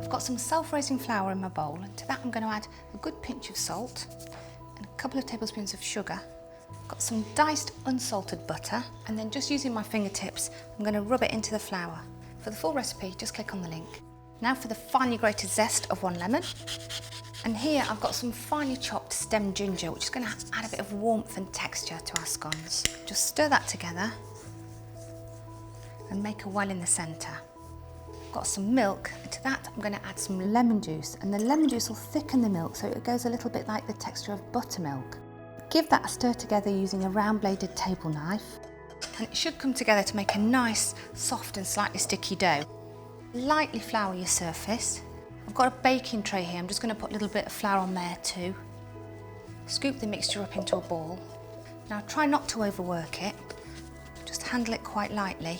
I've got some self-raising flour in my bowl, and to that I'm going to add a good pinch of salt and a couple of tablespoons of sugar. Got some diced unsalted butter, and then just using my fingertips I'm going to rub it into the flour. For the full recipe, just click on the link. Now for the finely grated zest of 1 lemon. And here I've got some finely chopped stemmed ginger, which is going to add a bit of warmth and texture to our scones. Just stir that together and make a well in the centre. Got some milk, and to that I'm going to add some lemon juice, and the lemon juice will thicken the milk so it goes a little bit like the texture of buttermilk. Give that a stir together using a round bladed table knife, and it should come together to make a nice soft and slightly sticky dough. Lightly flour your surface. I've got a baking tray here, I'm just going to put a little bit of flour on there too. Scoop the mixture up into a ball. Now try not to overwork it, just handle it quite lightly.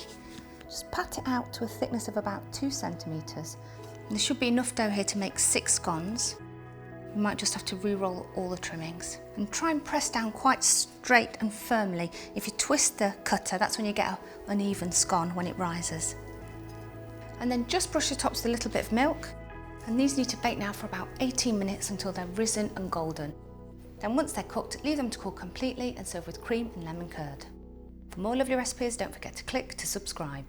Just pat it out to a thickness of about 2 centimetres. There should be enough dough here to make 6 scones. You might just have to re-roll all the trimmings. And try and press down quite straight and firmly. If you twist the cutter, that's when you get an uneven scone when it rises. And then just brush the tops with a little bit of milk. And these need to bake now for about 18 minutes until they're risen and golden. Then once they're cooked, leave them to cool completely and serve with cream and lemon curd. For more lovely recipes, don't forget to click to subscribe.